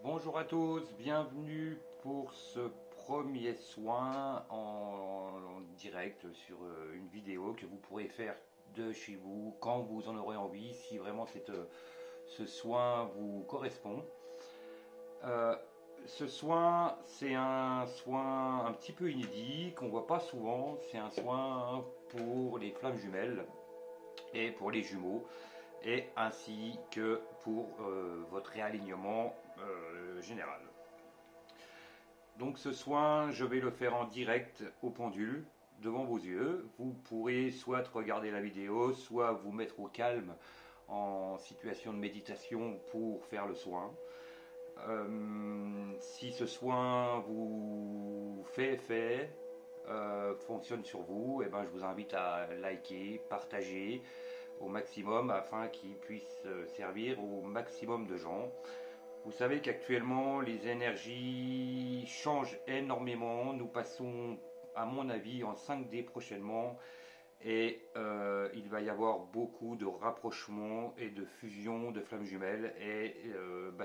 Bonjour à tous, bienvenue pour ce premier soin en direct sur une vidéo que vous pourrez faire de chez vous quand vous en aurez envie, si vraiment ce soin vous correspond. Euh, Ce soin, c'est un soin un petit peu inédit qu'on voit pas souvent. C'est un soin pour les flammes jumelles et pour les jumeaux, et ainsi que pour votre réalignement général. Donc ce soin, je vais le faire en direct au pendule, devant vos yeux. Vous pourrez soit regarder la vidéo, soit vous mettre au calme en situation de méditation pour faire le soin. Si ce soin vous fait effet, fonctionne sur vous, et ben je vous invite à liker, partager au maximum afin qu'il puisse servir au maximum de gens. Vous savez qu'actuellement les énergies changent énormément. Nous passons, à mon avis, en 5D prochainement, et il va y avoir beaucoup de rapprochements et de fusions de flammes jumelles, et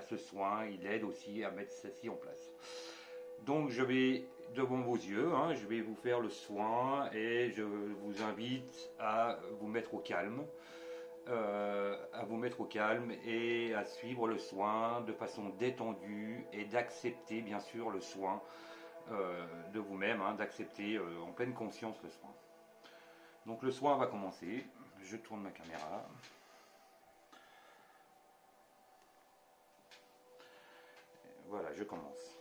ce soin il aide aussi à mettre ceci en place. Donc je vais devant vos yeux, je vais vous faire le soin et je vous invite à vous mettre au calme. Et à suivre le soin de façon détendue et d'accepter bien sûr le soin de vous-même, d'accepter en pleine conscience le soin. Donc le soin va commencer. Je tourne ma caméra. Voilà, je commence.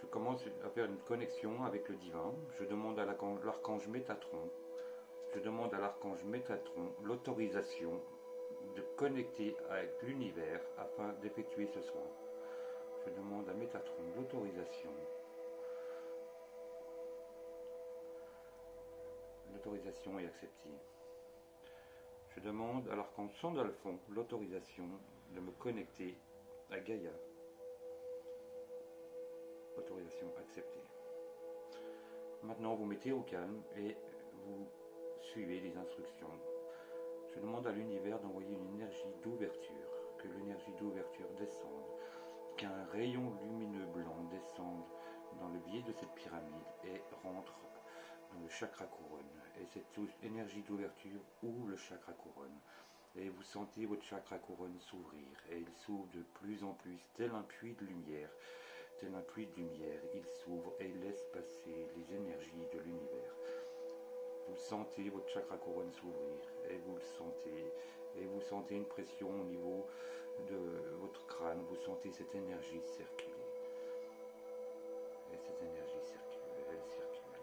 Je commence à faire une connexion avec le divin. Je demande à l'archange Métatron. Je demande à l'archange Métatron l'autorisation de connecter avec l'univers afin d'effectuer ce soin. Je demande à Métatron l'autorisation. L'autorisation est acceptée. Je demande à l'archange Sandalphon l'autorisation de me connecter à Gaïa. Autorisation acceptée. Maintenant, vous mettez au calme et vous suivez les instructions. Je demande à l'univers d'envoyer une énergie d'ouverture, que l'énergie d'ouverture descende, qu'un rayon lumineux blanc descende dans le biais de cette pyramide et rentre dans le chakra couronne. Et cette énergie d'ouverture ouvre le chakra couronne. Et vous sentez votre chakra couronne s'ouvrir. Et il s'ouvre de plus en plus, tel un puits de lumière. Tel un puits de lumière, il s'ouvre et il laisse passer les énergies de l'univers. Vous sentez votre chakra couronne s'ouvrir et vous le sentez. Et vous sentez une pression au niveau de votre crâne. Vous sentez cette énergie circuler. Et cette énergie circule, elle circule.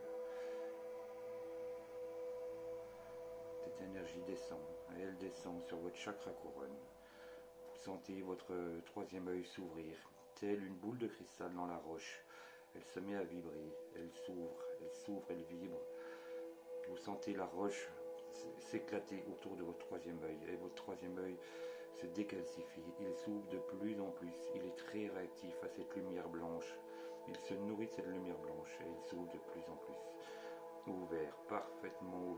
Cette énergie descend et elle descend sur votre chakra couronne. Vous sentez votre troisième œil s'ouvrir, telle une boule de cristal dans la roche. Elle se met à vibrer, elle s'ouvre, elle vibre. Vous sentez la roche s'éclater autour de votre troisième œil et votre troisième œil se décalcifie. Il s'ouvre de plus en plus, il est très réactif à cette lumière blanche. Il se nourrit de cette lumière blanche et il s'ouvre de plus en plus. Ouvert, parfaitement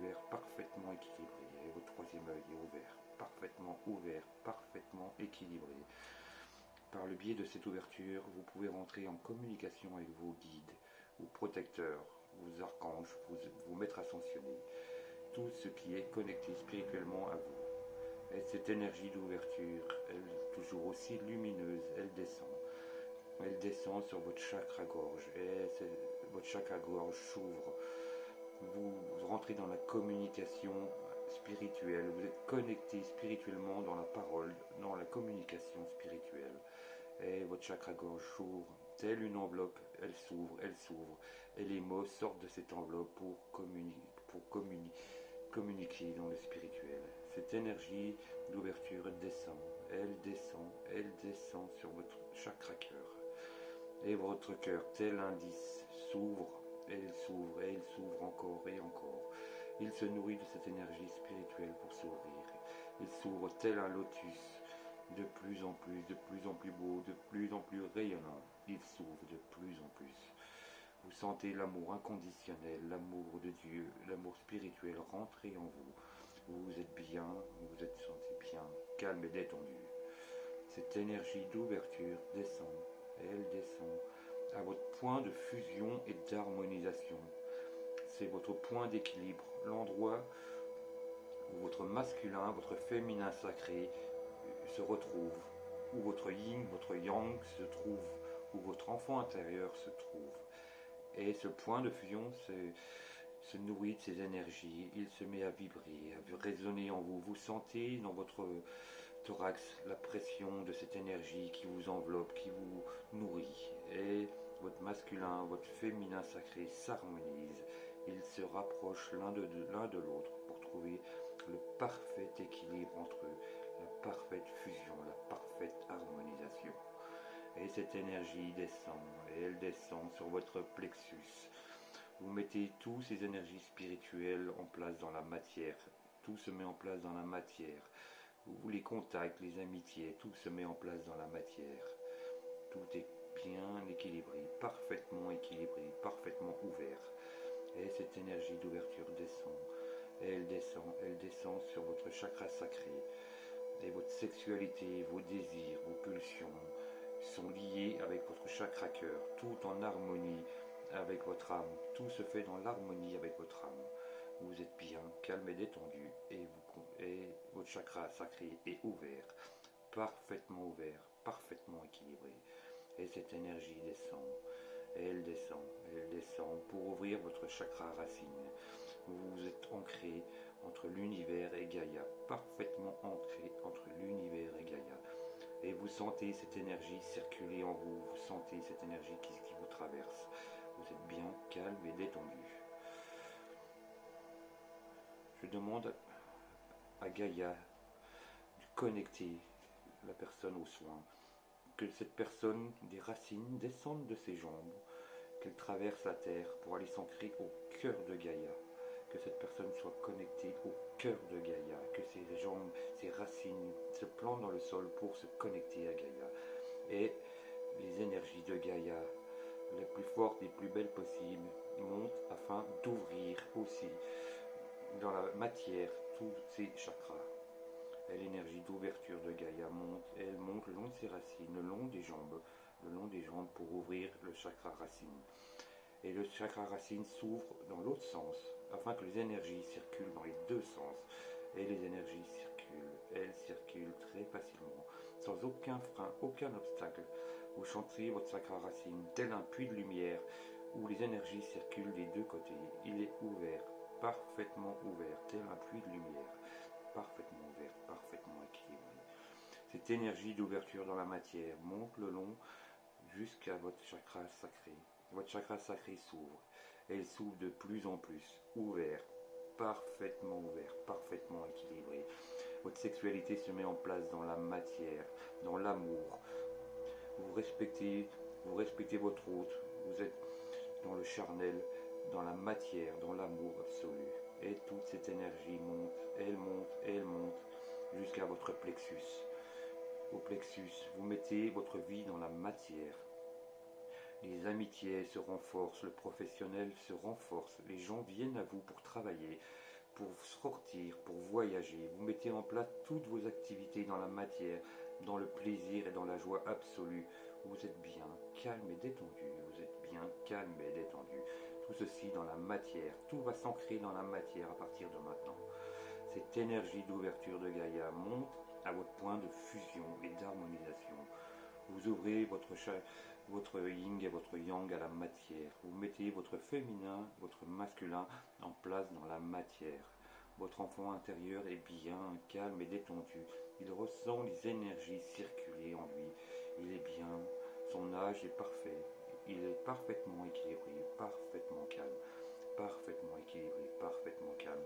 équilibré. Et votre troisième œil est ouvert, parfaitement équilibré. Par le biais de cette ouverture, vous pouvez rentrer en communication avec vos guides, vos protecteurs, vos archanges, vos maîtres ascensionnés, tout ce qui est connecté spirituellement à vous. Et cette énergie d'ouverture, elle est toujours aussi lumineuse, elle descend. Elle descend sur votre chakra-gorge et votre chakra-gorge s'ouvre. Vous rentrez dans la communication spirituelle, vous êtes connecté spirituellement dans la parole, dans la communication spirituelle. Et votre chakra-gorge s'ouvre, telle une enveloppe, elle s'ouvre, et les mots sortent de cette enveloppe pour communiquer dans le spirituel. Cette énergie d'ouverture elle descend sur votre chakra-cœur. Et votre cœur, tel indice, s'ouvre, et il s'ouvre encore et encore. Il se nourrit de cette énergie spirituelle pour s'ouvrir. Il s'ouvre tel un lotus, de plus en plus beau, de plus en plus rayonnant. Il s'ouvre de plus en plus. Vous sentez l'amour inconditionnel, l'amour de Dieu, l'amour spirituel rentrer en vous. Vous êtes bien, vous êtes senti bien, calme et détendu. Cette énergie d'ouverture descend, et elle descend à votre point de fusion et d'harmonisation. C'est votre point d'équilibre, l'endroit où votre masculin, votre féminin sacré se retrouve, où votre yin, votre yang se trouve, où votre enfant intérieur se trouve. Et ce point de fusion se nourrit de ces énergies, il se met à vibrer, à résonner en vous. Vous sentez dans votre thorax la pression de cette énergie qui vous enveloppe, qui vous nourrit. Et votre masculin, votre féminin sacré s'harmonise. Ils se rapprochent l'un de l'autre pour trouver le parfait équilibre entre eux, la parfaite fusion, la parfaite harmonisation. Et cette énergie descend, et elle descend sur votre plexus. Vous mettez toutes ces énergies spirituelles en place dans la matière. Tout se met en place dans la matière. Les contacts, les amitiés, tout se met en place dans la matière. Tout est bien équilibré, parfaitement ouvert. Et cette énergie d'ouverture descend. Et elle descend sur votre chakra sacré. Et votre sexualité, vos désirs, vos pulsions sont liés avec votre chakra cœur, tout en harmonie avec votre âme. Tout se fait dans l'harmonie avec votre âme. Vous êtes bien calme et détendu et votre chakra sacré est ouvert, parfaitement équilibré. Et cette énergie descend, et elle descend pour ouvrir votre chakra racine. Vous êtes ancré entre l'univers et Gaïa, parfaitement ancré entre l'univers et Gaïa. Et vous sentez cette énergie circuler en vous, vous sentez cette énergie qui vous traverse. Vous êtes bien calme et détendu. Je demande à Gaïa de connecter la personne au soin, que cette personne, des racines, descendent de ses jambes, qu'elle traverse la terre pour aller s'ancrer au cœur de Gaïa, que cette personne soit connectée au cœur de Gaïa, que ses jambes, ses racines se plantent dans le sol pour se connecter à Gaïa. Et les énergies de Gaïa, les plus fortes, les plus belles possibles, montent afin d'ouvrir aussi dans la matière tous ces chakras. Et l'énergie d'ouverture de Gaïa monte, et elle monte le long de ses racines, le long des jambes pour ouvrir le chakra racine. Et le chakra racine s'ouvre dans l'autre sens, afin que les énergies circulent dans les deux sens. Et les énergies elles circulent très facilement, sans aucun frein, aucun obstacle. Vous chantez votre chakra racine tel un puits de lumière, où les énergies circulent des deux côtés. Il est ouvert, parfaitement ouvert, tel un puits de lumière, parfaitement ouvert, parfaitement équilibré. Cette énergie d'ouverture dans la matière monte le long jusqu'à votre chakra sacré. Votre chakra sacré s'ouvre. Elle s'ouvre de plus en plus, ouvert, parfaitement équilibré. Votre sexualité se met en place dans la matière, dans l'amour. Vous respectez votre hôte. Vous êtes dans le charnel, dans la matière, dans l'amour absolu. Et toute cette énergie monte, jusqu'à votre plexus. Au plexus, vous mettez votre vie dans la matière. Les amitiés se renforcent, le professionnel se renforce, les gens viennent à vous pour travailler, pour sortir, pour voyager. Vous mettez en place toutes vos activités dans la matière, dans le plaisir et dans la joie absolue. Vous êtes bien calme et détendu, Tout ceci dans la matière, tout va s'ancrer dans la matière à partir de maintenant. Cette énergie d'ouverture de Gaïa monte à votre point de fusion et d'harmonisation. Vous ouvrez votre yin et votre yang à la matière. Vous mettez votre féminin, votre masculin en place dans la matière. Votre enfant intérieur est bien calme et détendu. Il ressent les énergies circuler en lui. Il est bien. Son âge est parfait. Il est parfaitement équilibré, parfaitement calme, parfaitement équilibré, parfaitement calme.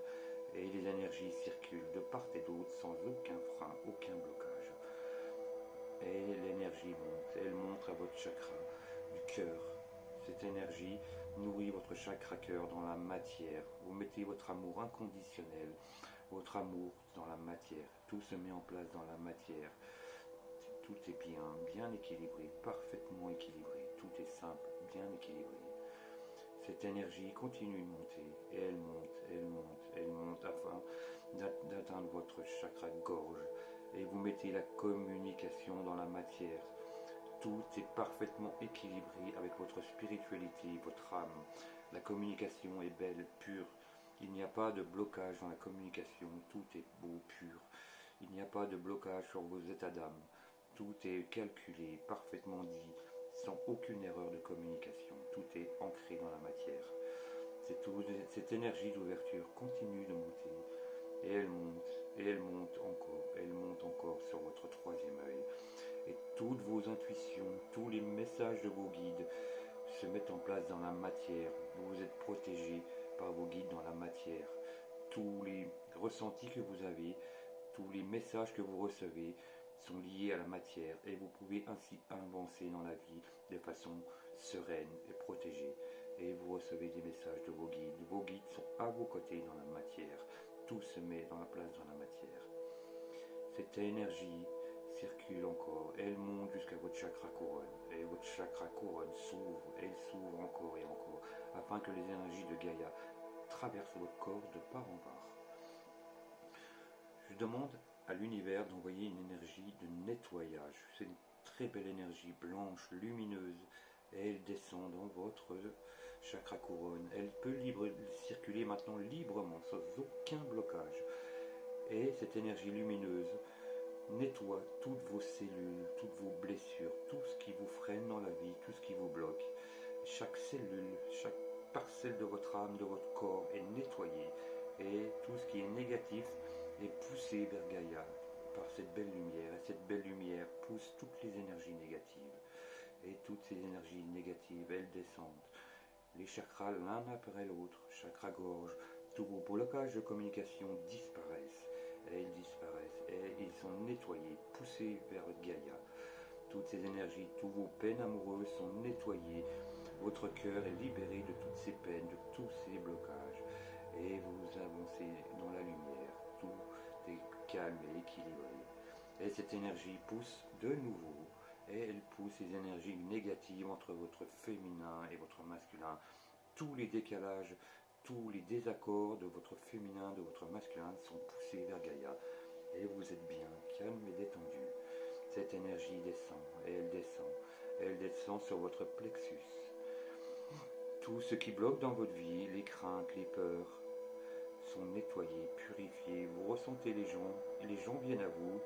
Et les énergies circulent de part et d'autre sans aucun frein, aucun blocage. Et l'énergie monte, elle monte à votre chakra du cœur. Cette énergie nourrit votre chakra cœur dans la matière. Vous mettez votre amour inconditionnel, votre amour dans la matière. Tout se met en place dans la matière. Tout est bien équilibré, parfaitement équilibré. Tout est simple, bien équilibré. Cette énergie continue de monter, et elle monte afin d'atteindre votre chakra gorge. et vous mettez la communication dans la matière. Tout est parfaitement équilibré avec votre spiritualité, votre âme. La communication est belle, pure. Il n'y a pas de blocage dans la communication. Tout est beau, pur. Il n'y a pas de blocage sur vos états d'âme. Tout est calculé, parfaitement dit, sans aucune erreur de communication. Tout est ancré dans la matière. Cette énergie d'ouverture continue de monter. Et elle monte encore sur votre troisième œil. Et toutes vos intuitions, tous les messages de vos guides se mettent en place dans la matière. Vous êtes protégé par vos guides dans la matière. Tous les ressentis que vous avez, tous les messages que vous recevez sont liés à la matière et vous pouvez ainsi avancer dans la vie de façon sereine et protégée. Et vous recevez des messages de vos guides. Vos guides sont à vos côtés dans la matière. Tout se met dans la place dans la matière. Cette énergie circule encore, elle monte jusqu'à votre chakra couronne, et votre chakra couronne s'ouvre, elle s'ouvre encore et encore, afin que les énergies de Gaïa traversent votre corps de part en part. Je demande à l'univers d'envoyer une énergie de nettoyage. C'est une très belle énergie blanche, lumineuse, et elle descend dans votre chakra couronne. Elle peut circuler maintenant librement, sans aucun blocage. Et cette énergie lumineuse nettoie toutes vos cellules, toutes vos blessures, tout ce qui vous freine dans la vie, tout ce qui vous bloque. Chaque cellule, chaque parcelle de votre âme, de votre corps est nettoyée. Et tout ce qui est négatif est poussé vers Gaïa par cette belle lumière. Et cette belle lumière pousse toutes les énergies négatives. Et toutes ces énergies négatives, elles descendent. Les chakras l'un après l'autre, chakra-gorge, tous vos blocages de communication disparaissent. Et ils disparaissent. Et ils sont nettoyés, poussés vers Gaïa. Toutes ces énergies, tous vos peines amoureuses sont nettoyées. Votre cœur est libéré de toutes ces peines, de tous ces blocages. Et vous avancez dans la lumière. Tout est calme et équilibré. Et cette énergie pousse de nouveau. Et elle pousse les énergies négatives entre votre féminin et votre masculin. Tous les décalages, tous les désaccords de votre féminin, de votre masculin sont poussés vers Gaïa. Et vous êtes bien calme et détendu. Cette énergie descend, et elle descend. Elle descend sur votre plexus. Tout ce qui bloque dans votre vie, les craintes, les peurs, sont nettoyés, purifiés. Vous ressentez les gens viennent à vous.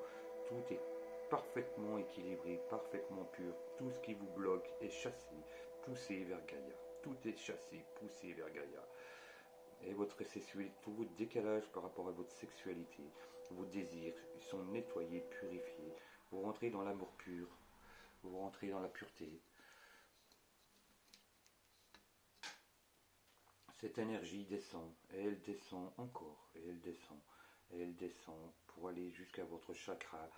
Tout est parfaitement équilibré, parfaitement pur. Tout ce qui vous bloque est chassé, poussé vers Gaïa. Tout est chassé, poussé vers Gaïa. Et votre sexualité, tout votre décalage par rapport à votre sexualité, vos désirs sont nettoyés, purifiés. Vous rentrez dans l'amour pur, vous rentrez dans la pureté. Cette énergie descend, et elle descend encore, et elle descend, et elle descend pour aller jusqu'à votre chakra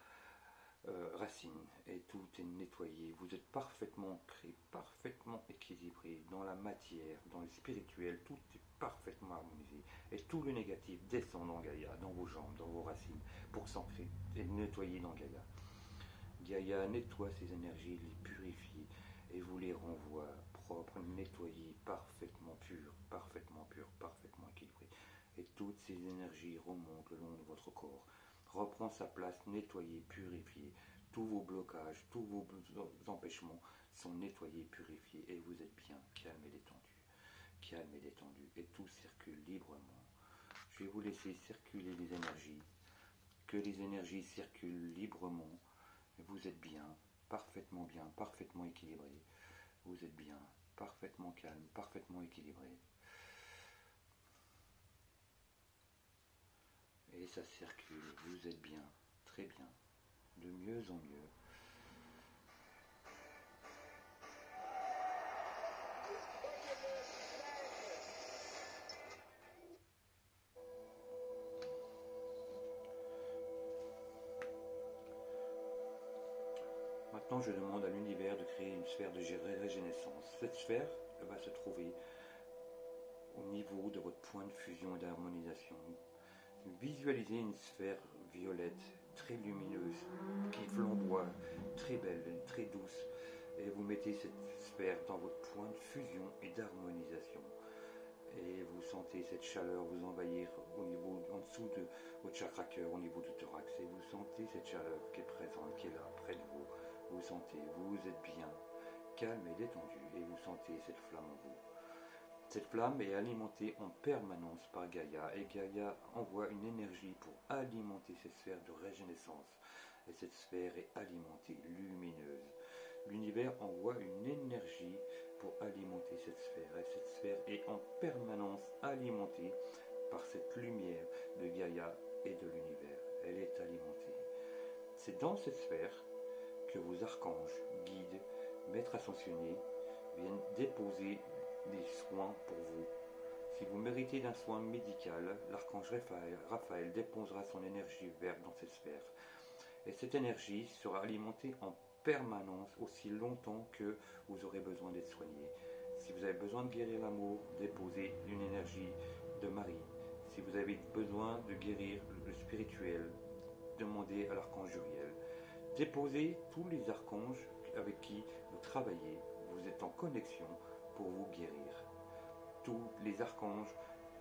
racine. Et tout est nettoyé. Vous êtes parfaitement ancré, parfaitement équilibré dans la matière, dans le spirituel. Tout est parfaitement harmonisé. Et tout le négatif descend dans Gaïa, dans vos jambes, dans vos racines, pour s'ancrer et nettoyer dans Gaïa. Gaïa nettoie ces énergies, les purifie et vous les renvoie propres, nettoyés, parfaitement purs, parfaitement équilibrés. Et toutes ces énergies remontent le long de votre corps, reprend sa place, nettoyé, purifié. Tous vos blocages, tous vos empêchements sont nettoyés, purifiés et vous êtes bien calme et détendu. Calme et détendu. Et tout circule librement. Je vais vous laisser circuler les énergies. Que les énergies circulent librement. Vous êtes bien, parfaitement équilibré. Vous êtes bien, parfaitement calme, parfaitement équilibré. Et ça circule, vous êtes bien, très bien, de mieux en mieux. Maintenant, je demande à l'univers de créer une sphère de régénérescence. Cette sphère va se trouver au niveau de votre point de fusion et d'harmonisation. Visualisez une sphère violette, très lumineuse, qui flamboie, très belle, très douce, et vous mettez cette sphère dans votre point de fusion et d'harmonisation. Et vous sentez cette chaleur vous envahir en dessous de votre chakra cœur, au niveau du thorax. Et vous sentez cette chaleur qui est présente, qui est là, près de vous. Vous sentez, vous êtes bien, calme et détendu. Et vous sentez cette flamme en vous. Cette flamme est alimentée en permanence par Gaïa. Et Gaïa envoie une énergie pour alimenter cette sphère de régénérescence. Et cette sphère est alimentée, lumineuse. L'univers envoie une énergie pour alimenter cette sphère. Et cette sphère est en permanence alimentée par cette lumière de Gaïa et de l'univers. Elle est alimentée. C'est dans cette sphère que vos archanges, guides, maîtres ascensionnés viennent déposer des soins pour vous. Si vous méritez d'un soin médical, l'archange Raphaël déposera son énergie verte dans cette sphère. Et cette énergie sera alimentée en permanence aussi longtemps que vous aurez besoin d'être soigné. Si vous avez besoin de guérir l'amour, déposez une énergie de Marie. Si vous avez besoin de guérir le spirituel, demandez à l'archange Uriel. Déposez tous les archanges avec qui vous travaillez. Vous êtes en connexion pour vous guérir. Tous les archanges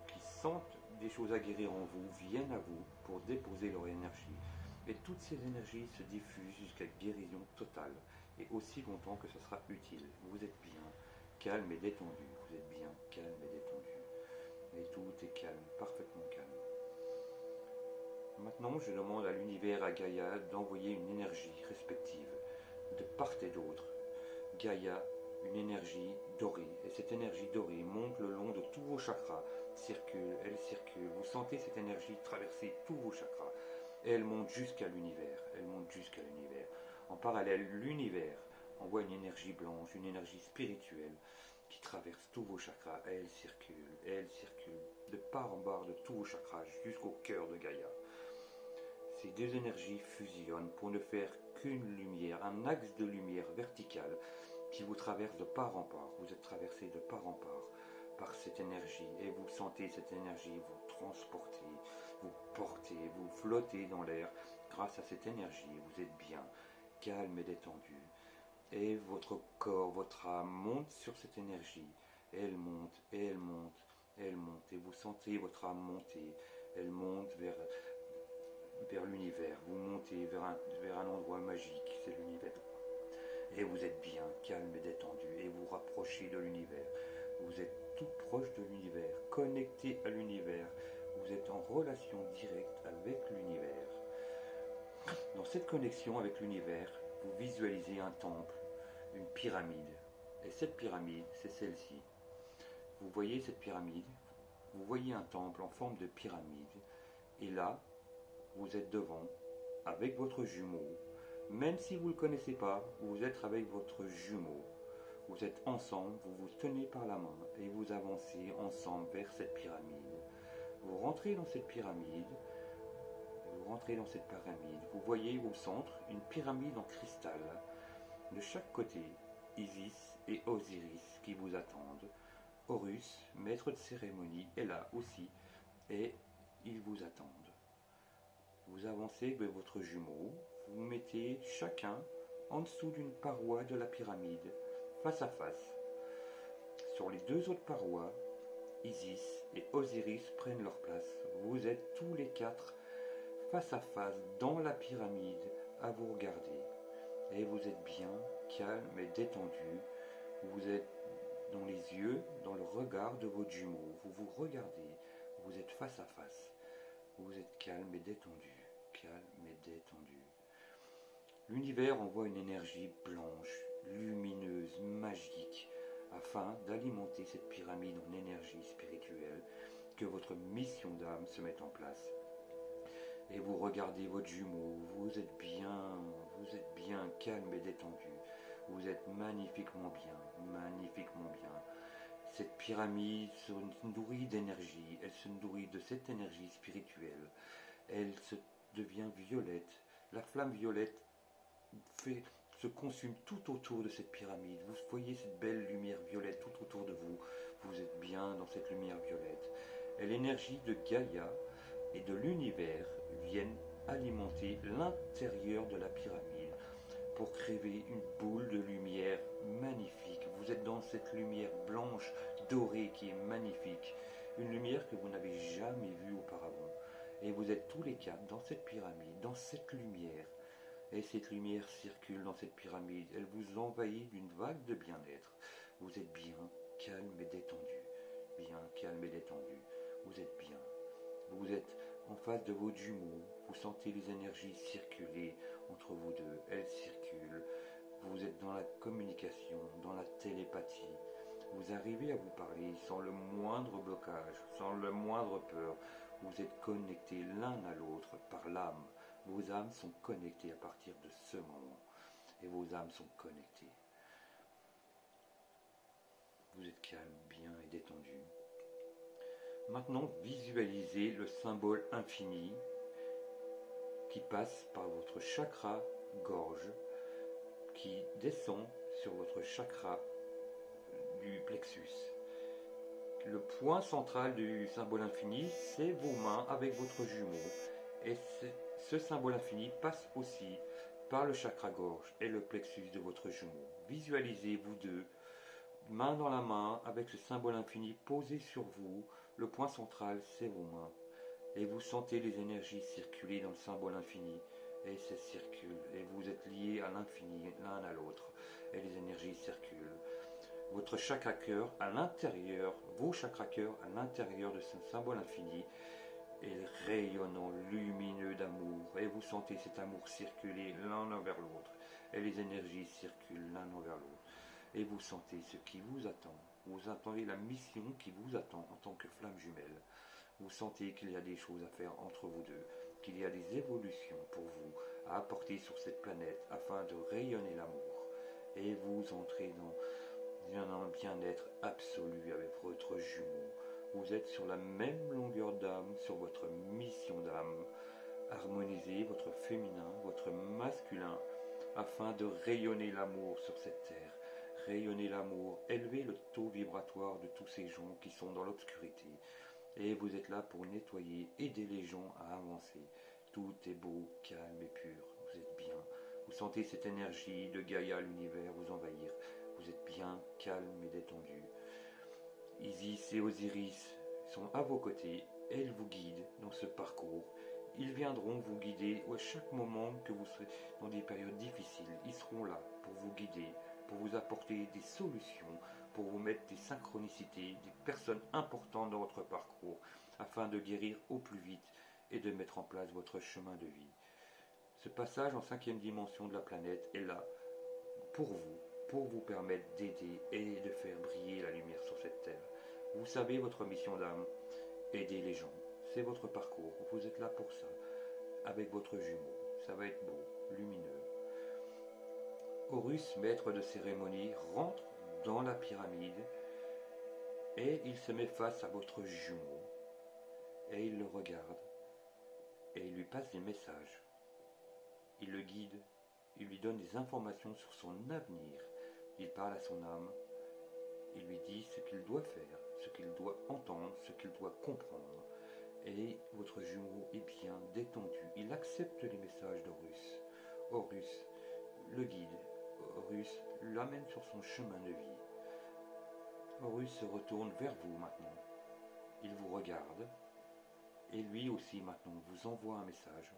qui sentent des choses à guérir en vous viennent à vous pour déposer leur énergie. Et toutes ces énergies se diffusent jusqu'à guérison totale, et aussi longtemps que ce sera utile. Vous êtes bien, calme et détendu. Vous êtes bien, calme et détendu. Et tout est calme, parfaitement calme. Maintenant, je demande à l'univers, à Gaïa, d'envoyer une énergie respective, de part et d'autre. Gaïa, une énergie dorée, et cette énergie dorée monte le long de tous vos chakras, circule, elle circule. Vous sentez cette énergie traverser tous vos chakras. Et elle monte jusqu'à l'univers, elle monte jusqu'à l'univers. En parallèle, l'univers envoie une énergie blanche, une énergie spirituelle qui traverse tous vos chakras. Et elle circule de part en part de tous vos chakras jusqu'au cœur de Gaïa. Ces deux énergies fusionnent pour ne faire qu'une lumière, un axe de lumière verticale qui vous traverse de part en part. Vous êtes traversé de part en part par cette énergie et vous sentez cette énergie vous transporter, vous porter, vous flottez dans l'air. Grâce à cette énergie, vous êtes bien, calme et détendu. Et votre corps, votre âme monte sur cette énergie. Elle monte, et elle monte, et elle monte. Et vous sentez votre âme monter. Elle monte vers l'univers. Vous montez vers un endroit magique, c'est l'univers. Et vous êtes bien, calme et détendu. Et vous rapprochez de l'univers. Vous êtes tout proche de l'univers, connecté à l'univers. Vous êtes en relation directe avec l'univers. Dans cette connexion avec l'univers, vous visualisez un temple, une pyramide. Et cette pyramide, c'est celle-ci. Vous voyez cette pyramide, vous voyez un temple en forme de pyramide. Et là, vous êtes devant, avec votre jumeau. Même si vous ne le connaissez pas, vous êtes avec votre jumeau. Vous êtes ensemble, vous vous tenez par la main et vous avancez ensemble vers cette pyramide. Vous rentrez dans cette pyramide, vous voyez au centre une pyramide en cristal. De chaque côté, Isis et Osiris qui vous attendent. Horus, maître de cérémonie, est là aussi et ils vous attendent. Vous avancez vers votre jumeau, vous vous mettez chacun en dessous d'une paroi de la pyramide, face à face. Sur les deux autres parois, Isis et Osiris prennent leur place. Vous êtes tous les quatre face à face dans la pyramide à vous regarder. Et vous êtes bien, calme et détendu. Vous êtes dans les yeux, dans le regard de votre jumeau. Vous vous regardez, vous êtes face à face. Vous êtes calme et détendu. Calme et détendu. L'univers envoie une énergie blanche, lumineuse, magique, afin d'alimenter cette pyramide en énergie spirituelle, que votre mission d'âme se mette en place. Et vous regardez votre jumeau, vous êtes bien calme et détendu. Vous êtes magnifiquement bien. Cette pyramide se nourrit d'énergie, elle se nourrit de cette énergie spirituelle. Elle se devient violette. La flamme violette se consume tout autour de cette pyramide. Vous voyez cette belle lumière violette tout autour de vous. Vous êtes bien dans cette lumière violette. Et l'énergie de Gaïa et de l'univers viennent alimenter l'intérieur de la pyramide pour créer une boule de lumière magnifique. Vous êtes dans cette lumière blanche, dorée qui est magnifique, une lumière que vous n'avez jamais vue auparavant. Et vous êtes tous les quatre dans cette pyramide, dans cette lumière. Et cette lumière circule dans cette pyramide, elle vous envahit d'une vague de bien-être. Vous êtes bien calme et détendu, bien calme et détendu. Vous êtes bien. Vous êtes en face de vos jumeaux, vous sentez les énergies circuler entre vous deux, elles circulent. Vous êtes dans la communication, dans la télépathie. Vous arrivez à vous parler sans le moindre blocage, sans le moindre peur. Vous êtes connectés l'un à l'autre par l'âme. Vos âmes sont connectées à partir de ce moment. Et vos âmes sont connectées. Vous êtes calme, bien et détendu. Maintenant, visualisez le symbole infini qui passe par votre chakra gorge, qui descend sur votre chakra du plexus. Le point central du symbole infini, c'est vos mains avec votre jumeau. Et ce symbole infini passe aussi par le chakra gorge et le plexus de votre jumeau. Visualisez vous deux, main dans la main, avec ce symbole infini posé sur vous. Le point central, c'est vos mains. Et vous sentez les énergies circuler dans le symbole infini. Et ça circule. Et vous êtes liés à l'infini, l'un à l'autre. Et les énergies circulent. Votre chakra cœur à l'intérieur, vos chakras cœur à l'intérieur de ce symbole infini, est rayonnant, lumineux d'amour. Et vous sentez cet amour circuler l'un envers l'autre. Et les énergies circulent l'un envers l'autre. Et vous sentez ce qui vous attend. Vous entendez la mission qui vous attend en tant que flamme jumelle. Vous sentez qu'il y a des choses à faire entre vous deux, qu'il y a des évolutions pour vous à apporter sur cette planète afin de rayonner l'amour. Et vous entrez dans un bien-être absolu avec votre jumeau. Vous êtes sur la même longueur d'âme, sur votre mission d'âme. Harmonisez votre féminin, votre masculin, afin de rayonner l'amour sur cette terre. Rayonner l'amour, élevez le taux vibratoire de tous ces gens qui sont dans l'obscurité. Et vous êtes là pour nettoyer, aider les gens à avancer. Tout est beau, calme et pur. Vous êtes bien. Vous sentez cette énergie de Gaïa, l'univers, vous envahir. Vous êtes bien, calme et détendu. Isis et Osiris sont à vos côtés. Elles vous guident dans ce parcours. Ils viendront vous guider à chaque moment que vous serez dans des périodes difficiles. Ils seront là pour vous guider, pour vous apporter des solutions, pour vous mettre des synchronicités, des personnes importantes dans votre parcours, afin de guérir au plus vite et de mettre en place votre chemin de vie. Ce passage en 5e dimension de la planète est là pour vous permettre d'aider et de faire briller la lumière sur cette terre. Vous savez votre mission d'âme, aider les gens. C'est votre parcours, vous êtes là pour ça, avec votre jumeau. Ça va être beau, lumineux. Horus, maître de cérémonie, rentre dans la pyramide et il se met face à votre jumeau. Et il le regarde et il lui passe des messages. Il le guide, il lui donne des informations sur son avenir. Il parle à son âme, il lui dit ce qu'il doit faire, ce qu'il doit entendre, ce qu'il doit comprendre. Et votre jumeau est bien détendu. Il accepte les messages d'Horus. Horus le guide. Horus l'amène sur son chemin de vie. Horus se retourne vers vous maintenant. Il vous regarde. Et lui aussi maintenant vous envoie un message.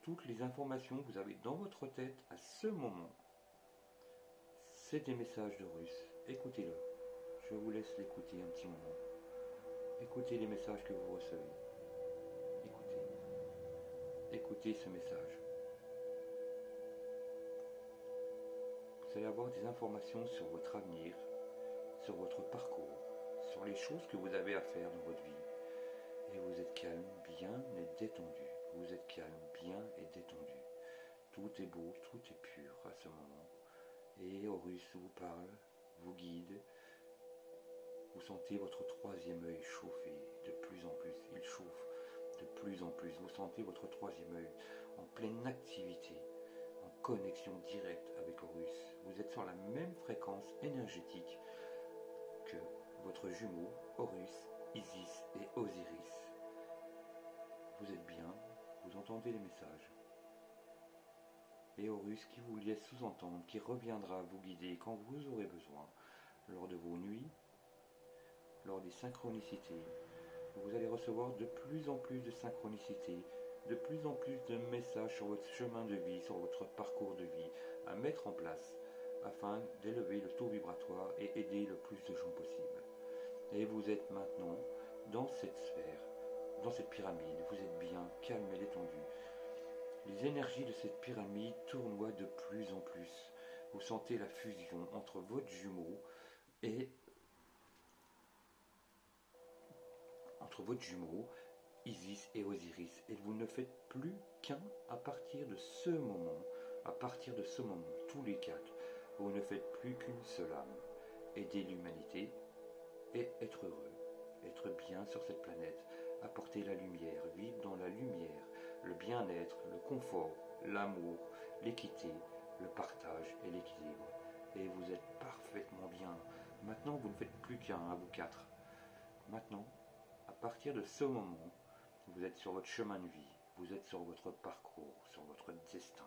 Toutes les informations que vous avez dans votre tête à ce moment, c'est des messages d'Horus. Écoutez-le. Je vous laisse l'écouter un petit moment. Écoutez les messages que vous recevez. Écoutez. Écoutez ce message. Vous allez avoir des informations sur votre avenir, sur votre parcours, sur les choses que vous avez à faire dans votre vie. Et vous êtes calme, bien et détendu. Vous êtes calme, bien et détendu. Tout est beau, tout est pur à ce moment. Et Horus vous parle, vous guide. Vous sentez votre troisième œil chauffer de plus en plus. Il chauffe de plus en plus. Vous sentez votre troisième œil en pleine activité, en connexion directe avec Horus. Vous êtes sur la même fréquence énergétique que votre jumeau, Horus, Isis et Osiris. Vous êtes bien, vous entendez les messages. Et Horus qui vous laisse sous-entendre, qui reviendra vous guider quand vous aurez besoin, lors de vos nuits, lors des synchronicités, vous allez recevoir de plus en plus de synchronicités, de plus en plus de messages sur votre chemin de vie, sur votre parcours de vie, à mettre en place afin d'élever le taux vibratoire et aider le plus de gens possible. Et vous êtes maintenant dans cette sphère, dans cette pyramide, vous êtes bien calme et détendu. Les énergies de cette pyramide tournoient de plus en plus. Vous sentez la fusion entre votre jumeau et Isis et Osiris. Et vous ne faites plus qu'un à partir de ce moment. À partir de ce moment, tous les quatre, vous ne faites plus qu'une seule âme. Aider l'humanité et être heureux, être bien sur cette planète, apporter la lumière, vivre dans la lumière, le bien-être, le confort, l'amour, l'équité, le partage et l'équilibre. Et vous êtes parfaitement bien. Maintenant, vous ne faites plus qu'un à vous quatre. Maintenant, à partir de ce moment, vous êtes sur votre chemin de vie, vous êtes sur votre parcours, sur votre destin.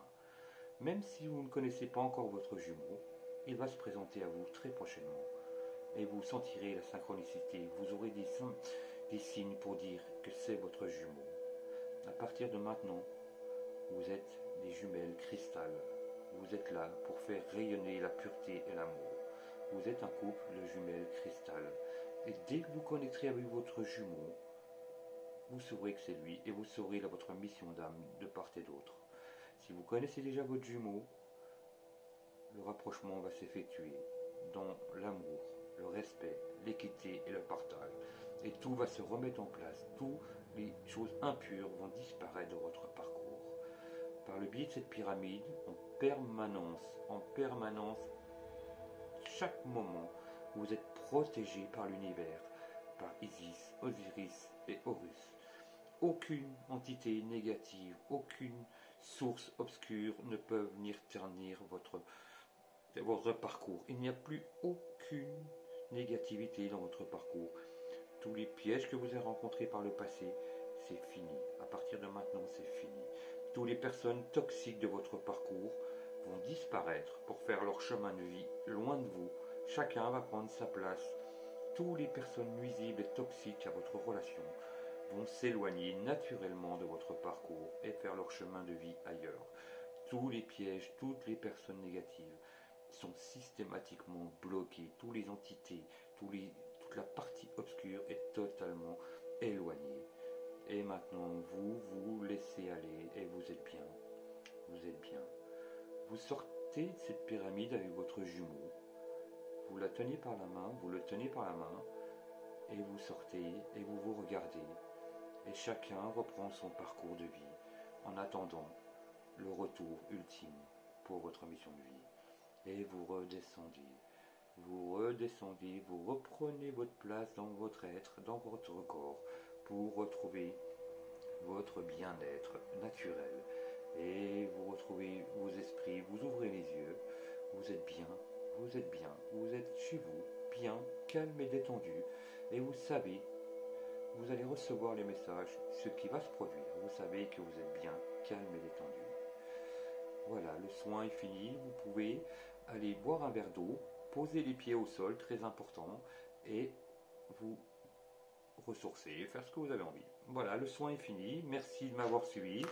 Même si vous ne connaissez pas encore votre jumeau, il va se présenter à vous très prochainement. Et vous sentirez la synchronicité, vous aurez des signes pour dire que c'est votre jumeau. À partir de maintenant, vous êtes des jumelles cristal. Vous êtes là pour faire rayonner la pureté et l'amour. Vous êtes un couple de jumelles cristal. Et dès que vous connecterez avec votre jumeau, vous saurez que c'est lui et vous saurez votre mission d'âme de part et d'autre. Si vous connaissez déjà votre jumeau, le rapprochement va s'effectuer dans l'amour, le respect, l'équité et le partage. Et tout va se remettre en place. Toutes les choses impures vont disparaître de votre parcours. Par le biais de cette pyramide, en permanence, chaque moment, vous êtes protégé par l'univers, par Isis, Osiris et Horus. Aucune entité négative, aucune source obscure ne peut venir ternir votre parcours. Il n'y a plus aucune négativité dans votre parcours. Tous les pièges que vous avez rencontrés par le passé, c'est fini. À partir de maintenant, c'est fini. Toutes les personnes toxiques de votre parcours vont disparaître pour faire leur chemin de vie loin de vous. Chacun va prendre sa place. Toutes les personnes nuisibles et toxiques à votre relation vont s'éloigner naturellement de votre parcours et faire leur chemin de vie ailleurs. Tous les pièges, toutes les personnes négatives sont systématiquement bloquées. Toutes les entités, toute la partie obscure est totalement éloignée. Et maintenant, vous laissez aller et vous êtes bien. Vous êtes bien. Vous sortez de cette pyramide avec votre jumeau. Vous la tenez par la main, vous le tenez par la main, et vous sortez et vous vous regardez. Et chacun reprend son parcours de vie en attendant le retour ultime pour votre mission de vie. Et vous redescendez, vous reprenez votre place dans votre être, dans votre corps, pour retrouver votre bien-être naturel. Et vous retrouvez vos esprits, vous ouvrez les yeux, vous êtes bien, vous êtes chez vous, bien, calme et détendu, et vous savez, vous allez recevoir les messages, ce qui va se produire. Vous savez que vous êtes bien, calme et détendu. Voilà, le soin est fini, vous pouvez aller boire un verre d'eau, poser les pieds au sol, très important, et vous ressourcer, faire ce que vous avez envie. Voilà, le soin est fini, merci de m'avoir suivi.